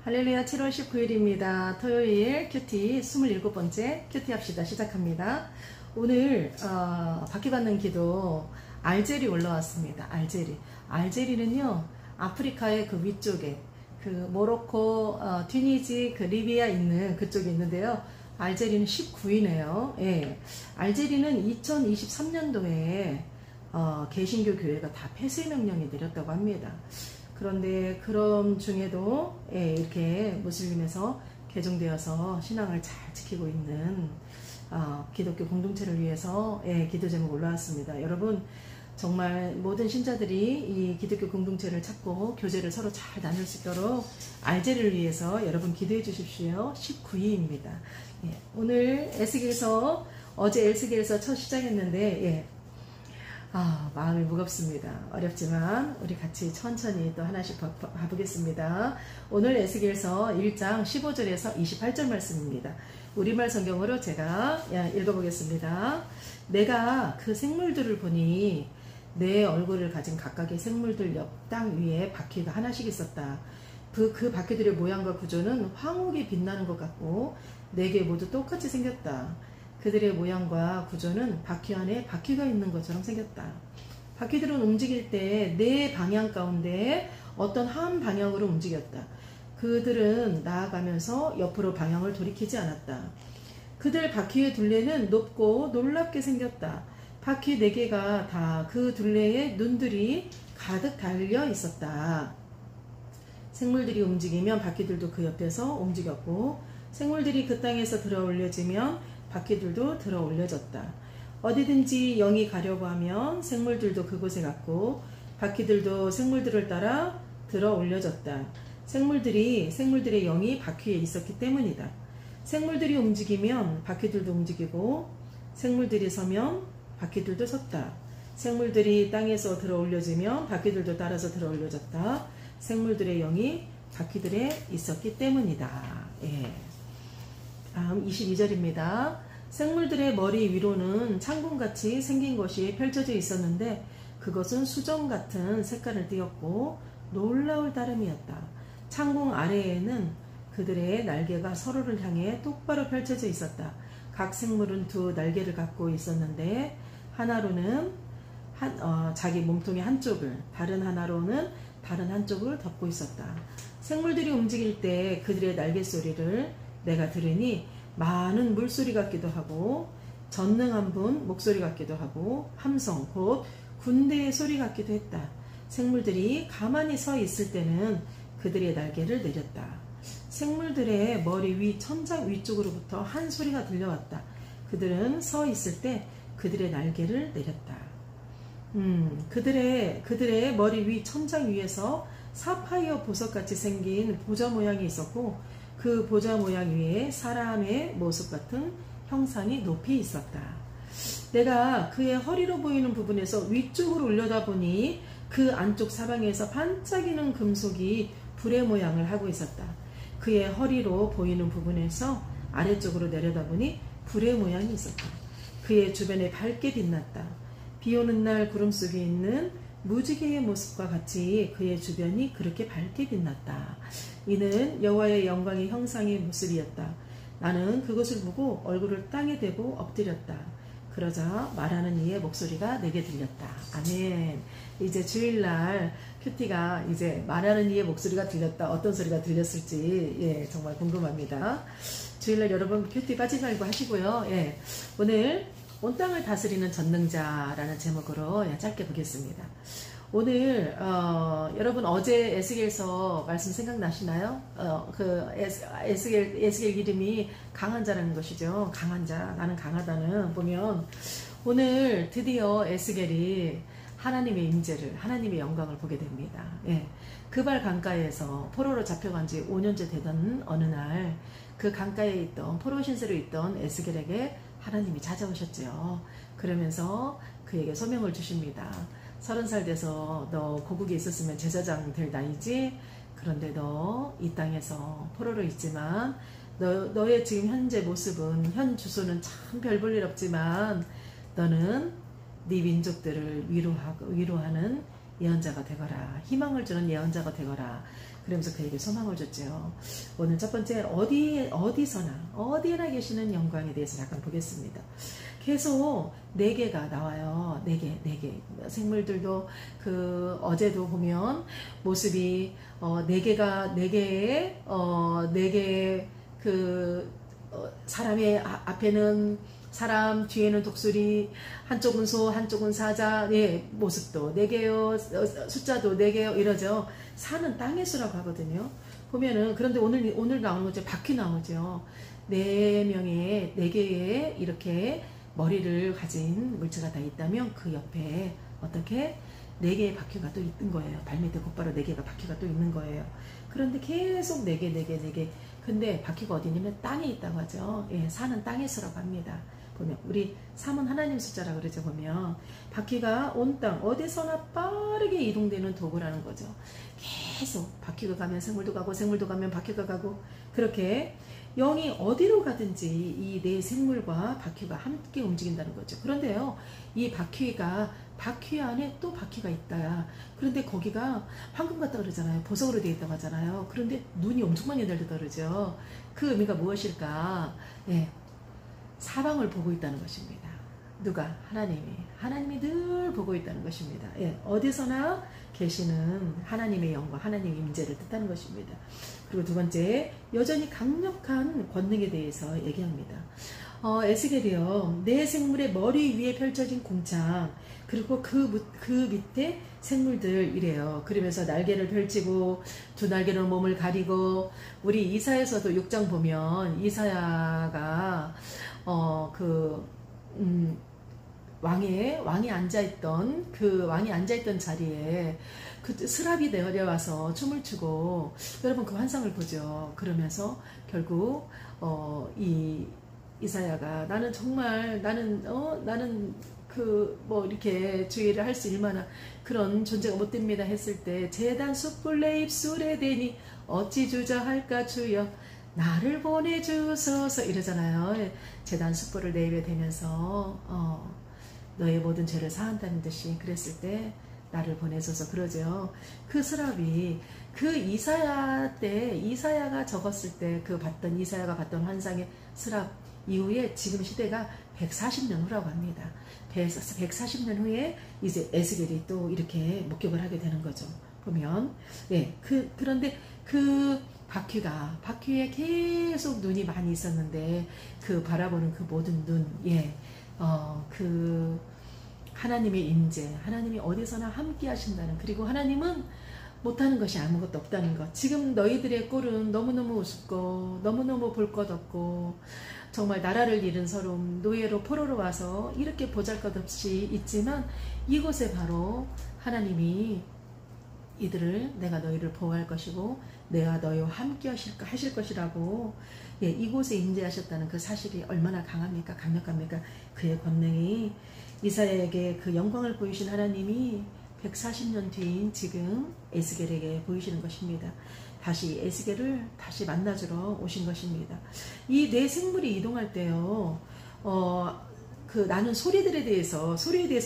할렐루야. 7월 19일입니다. 토요일 큐티 27번째 큐티 합시다 시작합니다. 오늘 받기받는 기도 알제리 올라왔습니다. 알제리는요 아프리카의 그 위쪽에 그 모로코, 튀니지, 그 리비아 있는 그쪽에 있는데요. 알제리는 19위네요. 예. 알제리는 2023년도에 개신교 교회가 다 폐쇄 명령이 내렸다고 합니다. 그런데 그런 중에도 이렇게 무슬림에서 개종되어서 신앙을 잘 지키고 있는 기독교 공동체를 위해서 기도 제목 올라왔습니다. 여러분 정말 모든 신자들이 이 기독교 공동체를 찾고 교제를 서로 잘 나눌 수 있도록 알제리를 위해서 여러분 기도해 주십시오. 19위입니다. 오늘 에스겔서 어제 에스겔서 첫 시작했는데 마음이 무겁습니다. 어렵지만 우리 같이 천천히 또 하나씩 봐보겠습니다. 오늘 에스겔서 1장 15절에서 28절 말씀입니다. 우리말 성경으로 제가 읽어보겠습니다. 내가 그 생물들을 보니 내 얼굴을 가진 각각의 생물들 옆 땅 위에 바퀴가 하나씩 있었다. 그 바퀴들의 모양과 구조는 황홀이 빛나는 것 같고 네개 모두 똑같이 생겼다. 그들의 모양과 구조는 바퀴 안에 바퀴가 있는 것처럼 생겼다. 바퀴들은 움직일 때 네 방향 가운데 어떤 한 방향으로 움직였다. 그들은 나아가면서 옆으로 방향을 돌이키지 않았다. 그들 바퀴의 둘레는 높고 놀랍게 생겼다. 바퀴 4개가 다 그 둘레에 눈들이 가득 달려 있었다. 생물들이 움직이면 바퀴들도 그 옆에서 움직였고 생물들이 그 땅에서 들어 올려지면 바퀴들도 들어 올려졌다. 어디든지 영이 가려고 하면 생물들도 그곳에 갔고 바퀴들도 생물들을 따라 들어 올려졌다. 생물들의 영이 바퀴에 있었기 때문이다. 생물들이 움직이면 바퀴들도 움직이고 생물들이 서면 바퀴들도 섰다. 생물들이 땅에서 들어 올려지면 바퀴들도 따라서 들어 올려졌다. 생물들의 영이 바퀴들에 있었기 때문이다. 다음 22절입니다. 생물들의 머리 위로는 창궁같이 생긴 것이 펼쳐져 있었는데 그것은 수정 같은 색깔을 띠었고 놀라울 따름이었다. 창궁 아래에는 그들의 날개가 서로를 향해 똑바로 펼쳐져 있었다. 각 생물은 2 날개를 갖고 있었는데 하나로는 자기 몸통의 한쪽을, 다른 하나로는 다른 한쪽을 덮고 있었다. 생물들이 움직일 때 그들의 날개 소리를 내가 들으니 많은 물소리 같기도 하고 전능한 분 목소리 같기도 하고 함성 곧 군대의 소리 같기도 했다. 생물들이 가만히 서 있을 때는 그들의 날개를 내렸다. 생물들의 머리 위 천장 위쪽으로부터 한 소리가 들려왔다. 그들은 서 있을 때 그들의 날개를 내렸다. 그들의 머리 위 천장 위에서 사파이어 보석같이 생긴 보좌 모양이 있었고 그 보좌 모양 위에 사람의 모습 같은 형상이 높이 있었다. 내가 그의 허리로 보이는 부분에서 위쪽으로 올려다보니 그 안쪽 사방에서 반짝이는 금속이 불의 모양을 하고 있었다. 그의 허리로 보이는 부분에서 아래쪽으로 내려다보니 불의 모양이 있었다. 그의 주변에 밝게 빛났다. 비오는 날 구름 속에 있는 무지개의 모습과 같이 그의 주변이 그렇게 밝게 빛났다. 이는 여호와의 영광의 형상의 모습이었다. 나는 그것을 보고 얼굴을 땅에 대고 엎드렸다. 그러자 말하는 이의 목소리가 내게 들렸다. 아멘. 이제 주일날 큐티가 이제 말하는 이의 목소리가 들렸다. 어떤 소리가 들렸을지 정말 궁금합니다. 주일날 여러분 큐티 빠지지 말고 하시고요. 오늘 온 땅을 다스리는 전능자라는 제목으로 짧게 보겠습니다. 오늘 여러분 어제 에스겔서 말씀 생각나시나요? 그 에스겔 이름이 강한 자라는 것이죠. 강한 자, 나는 강하다는 보면 오늘 드디어 에스겔이 하나님의 임재를, 하나님의 영광을 보게 됩니다. 그발 강가에서 포로로 잡혀간 지 5년째 되던 어느 날 그 강가에 있던 포로 신세로 있던 에스겔에게 하나님이 찾아오셨죠. 그러면서 그에게 소명을 주십니다. 30살 돼서 너 고국에 있었으면 제사장 될 나이지. 그런데 너 이 땅에서 포로로 있지만 너의 지금 현재 모습은, 현 주소는 참 별 볼 일 없지만 너는 네 민족들을 위로하는 예언자가 되거라. 희망을 주는 예언자가 되거라. 그러면서 그에게 소망을 줬죠. 오늘 첫 번째 어디에나 계시는 영광에 대해서 잠깐 보겠습니다. 계속 4개가 나와요. 4개. 생물들도 어제도 보면 모습이 4개의 사람의 앞에는 사람, 뒤에는 독수리, 한쪽은 소, 한쪽은 사자, 모습도 4개요, 숫자도 4개요, 이러죠. 사는 땅의 수라고 하거든요. 보면은, 그런데 오늘 나오는 거죠. 바퀴 나오죠. 4개의 이렇게 머리를 가진 물체가 다 있다면 그 옆에 어떻게 4개의 바퀴가 또 있는 거예요. 발밑에 곧바로 4개가 바퀴가 또 있는 거예요. 그런데 계속 4개. 근데 바퀴가 어디냐면 땅에 있다고 하죠. 사는 땅의 수라고 합니다. 보면 우리 3은 하나님 숫자라고 그러죠. 보면 바퀴가 온 땅 어디서나 빠르게 이동되는 도구라는 거죠. 계속 바퀴가 가면 생물도 가고, 생물도 가면 바퀴가 가고, 그렇게 영이 어디로 가든지 이 4 생물과 바퀴가 함께 움직인다는 거죠. 그런데요, 이 바퀴 안에 또 바퀴가 있다. 그런데 거기가 황금 같다 그러잖아요. 보석으로 되어 있다고 하잖아요. 그런데 눈이 엄청 많이 날리다 그러죠. 그 의미가 무엇일까? 사방을 보고 있다는 것입니다. 누가? 하나님이 늘 보고 있다는 것입니다. 어디서나 계시는 하나님의 영광, 하나님의 임재를 뜻하는 것입니다. 그리고 두 번째, 여전히 강력한 권능에 대해서 얘기합니다. 에스겔이요, 4 생물의 머리 위에 펼쳐진 궁창, 그리고 그 밑에 생물들 이래요. 그러면서 날개를 펼치고 2 날개로 몸을 가리고, 우리 이사야서도 6장 보면 이사야가 왕이 앉아있던 자리에 그 스랍이 내려와서 춤을 추고, 여러분 그 환상을 보죠. 그러면서 결국 이 이사야가 나는 이렇게 주의를 할 수 있을 만한 그런 존재가 못 됩니다 했을 때, 제단 숯불 내 입술에 대니 어찌 주저할까 주여 나를 보내주소서 이러잖아요. 제단 숯불을 내 입에 대면서 너의 모든 죄를 사한다는 듯이 그랬을 때 나를 보내줘서 그러죠. 그 스랍이 그 이사야가 적었을 때 이사야가 봤던 환상의 스랍 이후에 지금 시대가 140년 후라고 합니다. 140년 후에 이제 에스겔이 또 이렇게 목격을 하게 되는 거죠. 보면 그런데 그 바퀴에 계속 눈이 많이 있었는데 그 바라보는 그 모든 눈, 그 하나님의 임재, 하나님이 어디서나 함께 하신다는, 그리고 하나님은 못하는 것이 아무것도 없다는 것. 지금 너희들의 꼴은 너무너무 우습고 너무너무 볼 것 없고 정말 나라를 잃은 서름, 노예로 포로로 와서 이렇게 보잘것없이 있지만, 이곳에 바로 하나님이 내가 너희를 보호할 것이고 내가 너희와 함께 하실 것이라고, 이곳에 임재하셨다는 그 사실이 얼마나 강력합니까? 그의 권능이 이사야에게 그 영광을 보이신 하나님이 140년 뒤인 지금 에스겔에게 보이시는 것입니다. 다시 에스겔을 다시 만나주러 오신 것입니다. 이 4 생물이 이동할 때요, 나는 소리에 대해서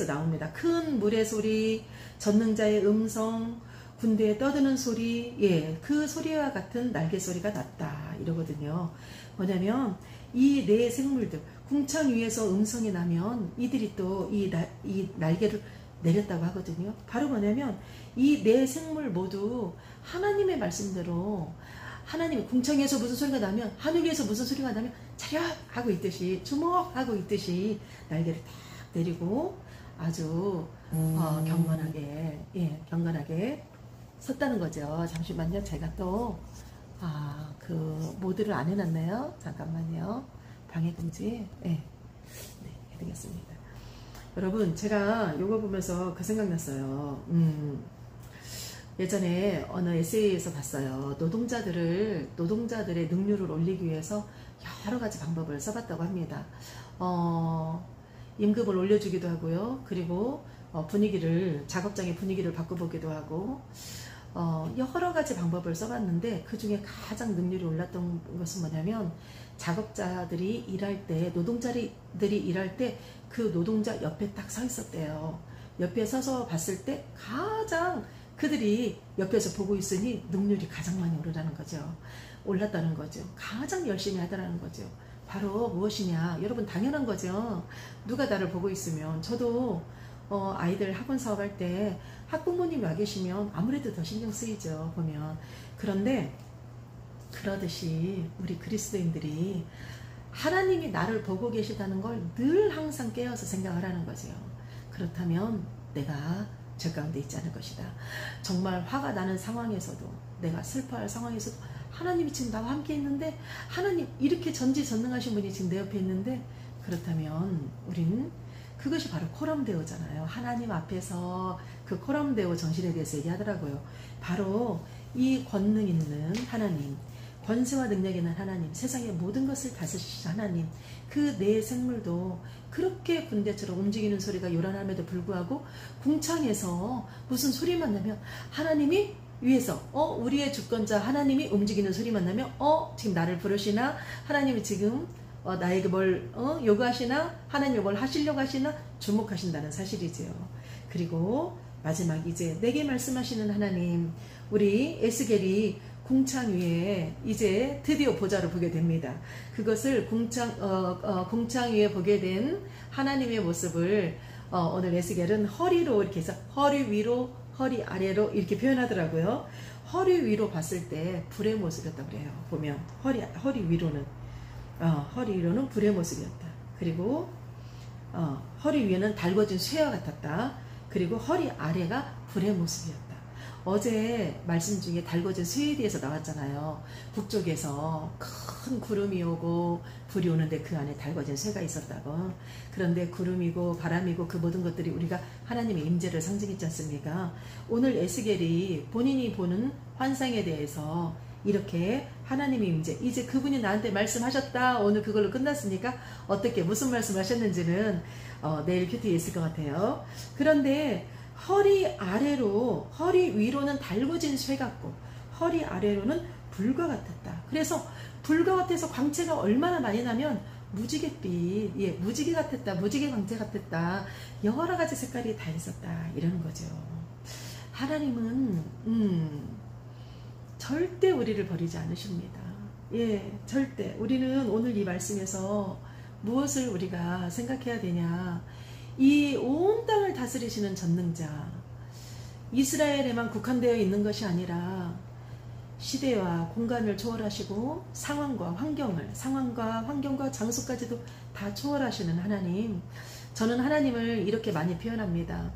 나옵니다. 큰 물의 소리, 전능자의 음성, 군대에 떠드는 소리, 그 소리와 같은 날개 소리가 났다 이러거든요. 뭐냐면 이 4 생물들, 궁창 위에서 음성이 나면 이들이 또 이 날개를 내렸다고 하거든요. 바로 뭐냐면 이 4 생물 모두 하나님의 말씀대로, 하나님의 궁창에서 무슨 소리가 나면, 하늘 위에서 무슨 소리가 나면 차렷 하고 있듯이, 주목하고 있듯이 날개를 딱 내리고 아주 경건하게 섰다는 거죠. 잠시만요. 제가 또 그 모드를 안 해놨네요. 잠깐만요. 방해금지 해드리겠습니다. 여러분, 제가 이거 보면서 그 생각났어요. 예전에 어느 에세이에서 봤어요. 노동자들의 능률을 올리기 위해서 여러 가지 방법을 써봤다고 합니다. 임금을 올려주기도 하고요. 그리고 작업장의 분위기를 바꿔보기도 하고, 여러 가지 방법을 써봤는데, 그 중에 가장 능률이 올랐던 것은 뭐냐면, 작업자들이 일할 때, 노동자들이 일할 때 그 노동자 옆에 딱 서 있었대요. 옆에 서서 봤을 때 가장 그들이 옆에서 보고 있으니 능률이 가장 많이 오르다는 거죠. 올랐다는 거죠. 가장 열심히 하더라는 거죠. 바로 무엇이냐? 여러분 당연한 거죠. 누가 나를 보고 있으면 저도 아이들 학원 사업할 때 학부모님이 와 계시면 아무래도 더 신경 쓰이죠. 보면. 그런데 그러듯이 우리 그리스도인들이 하나님이 나를 보고 계시다는 걸 늘 항상 깨어서 생각을 하는 거죠. 그렇다면 내가 죄 가운데 있지 않을 것이다. 정말 화가 나는 상황에서도, 내가 슬퍼할 상황에서도 하나님이 지금 나와 함께 있는데, 하나님 이렇게 전지전능하신 분이 지금 내 옆에 있는데, 그렇다면 우리는 그것이 바로 코람데오잖아요. 하나님 앞에서 그 코람데오 정신에 대해서 얘기하더라고요. 바로 이 권능 있는 하나님, 권세와 능력 있는 하나님, 세상의 모든 것을 다스리신 하나님, 그 내 생물도 그렇게 군대처럼 움직이는 소리가 요란함에도 불구하고 궁창에서 무슨 소리만 나면 하나님이 위에서 우리의 주권자 하나님이 움직이는 소리만 나면 지금 나를 부르시나? 하나님이 지금 나에게 뭘 요구하시나? 하나님이 뭘 하시려고 하시나? 주목하신다는 사실이지요. 그리고 마지막 이제 내게 말씀하시는 하나님, 우리 에스겔이 궁창 위에 이제 드디어 보좌를 보게 됩니다. 그것을 궁창 위에 보게 된 하나님의 모습을 오늘 에스겔은 허리로 이렇게 해서 허리 위로 허리 아래로 이렇게 표현하더라고요. 허리 위로 봤을 때 불의 모습이었다고 그래요. 보면 허리 위로는 불의 모습이었다. 그리고 허리 위에는 달궈진 쇠와 같았다. 그리고 허리 아래가 불의 모습이었다. 어제 말씀 중에 달궈진 쇠에 대해서 나왔잖아요. 북쪽에서 큰 구름이 오고 불이 오는데 그 안에 달궈진 쇠가 있었다고. 그런데 구름이고 바람이고 그 모든 것들이 우리가 하나님의 임재를 상징했지 않습니까? 오늘 에스겔이 본인이 보는 환상에 대해서 이렇게 하나님의 임재, 이제 그분이 나한테 말씀하셨다. 오늘 그걸로 끝났으니까 어떻게 무슨 말씀하셨는지는 내일 큐티에 있을 것 같아요. 그런데 허리 위로는 달궈진 쇠 같고 허리 아래로는 불과 같았다. 그래서 불과 같아서 광채가 얼마나 많이 나면 무지갯빛, 무지개 같았다, 무지개 광채 같았다, 여러 가지 색깔이 다 있었다, 이러는 거죠. 하나님은 절대 우리를 버리지 않으십니다. 절대. 우리는 오늘 이 말씀에서 무엇을 우리가 생각해야 되냐? 이 온 땅을 다스리시는 전능자, 이스라엘에만 국한되어 있는 것이 아니라 시대와 공간을 초월하시고 상황과 환경과 장소까지도 다 초월하시는 하나님. 저는 하나님을 이렇게 많이 표현합니다.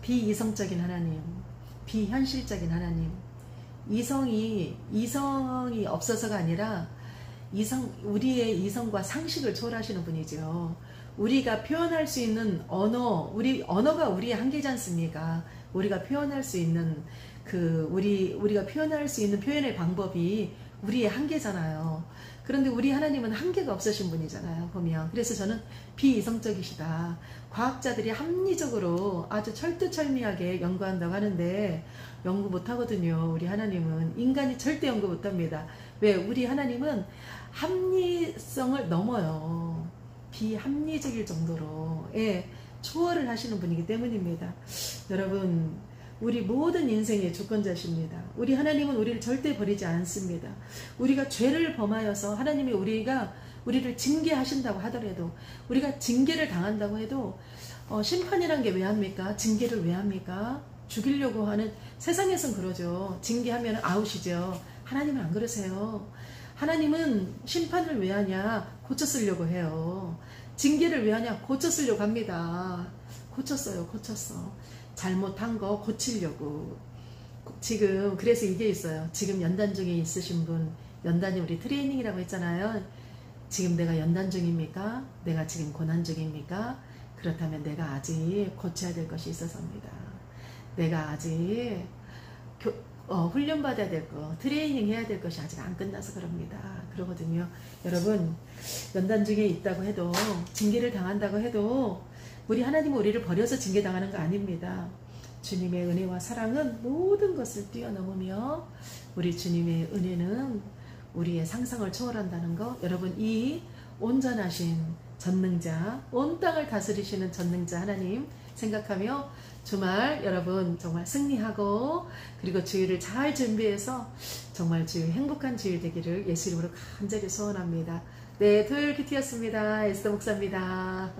비이성적인 하나님, 비현실적인 하나님. 이성이 없어서가 아니라 우리의 이성과 상식을 초월하시는 분이죠. 우리가 표현할 수 있는 언어가 우리의 한계지 않습니까? 우리가 표현할 수 있는 우리가 표현할 수 있는 표현의 방법이 우리의 한계잖아요. 그런데 우리 하나님은 한계가 없으신 분이잖아요. 보면. 그래서 저는 비이성적이시다. 과학자들이 합리적으로 아주 철두철미하게 연구한다고 하는데 연구 못하거든요. 우리 하나님은. 인간이 절대 연구 못합니다. 왜? 우리 하나님은 합리성을 넘어요. 비합리적일 정도로 초월을 하시는 분이기 때문입니다. 여러분, 우리 모든 인생의 주권자십니다. 우리 하나님은 우리를 절대 버리지 않습니다. 우리가 죄를 범하여서 하나님이 우리를 징계하신다고 하더라도, 우리가 징계를 당한다고 해도 심판이란 게 왜 합니까? 징계를 왜 합니까? 죽이려고 하는, 세상에선 그러죠. 징계하면 아웃이죠. 하나님은 안 그러세요. 하나님은 심판을 왜 하냐? 고쳐 쓰려고 해요. 징계를 왜 하냐? 고쳐 쓰려고 합니다. 고쳤어요. 잘못한 거 고치려고. 지금 그래서 이게 있어요. 지금 연단 중에 있으신 분, 연단이 우리 트레이닝이라고 했잖아요. 지금 내가 연단 중입니까? 내가 지금 고난 중입니까? 그렇다면 내가 아직 고쳐야 될 것이 있어서입니다. 내가 아직 훈련받아야 될 거, 트레이닝 해야 될 것이 아직 안 끝나서 그럽니다. 그러거든요. 여러분, 연단 중에 있다고 해도, 징계를 당한다고 해도 우리 하나님은 우리를 버려서 징계당하는 거 아닙니다. 주님의 은혜와 사랑은 모든 것을 뛰어넘으며 우리 주님의 은혜는 우리의 상상을 초월한다는 거. 여러분, 이 온전하신 전능자, 온 땅을 다스리시는 전능자 하나님 생각하며 주말 여러분 정말 승리하고 그리고 주일을 잘 준비해서 정말 주일 행복한 주일 되기를 예수 이름으로 간절히 소원합니다. 네, 토요일 큐티였습니다. 에스더 목사입니다.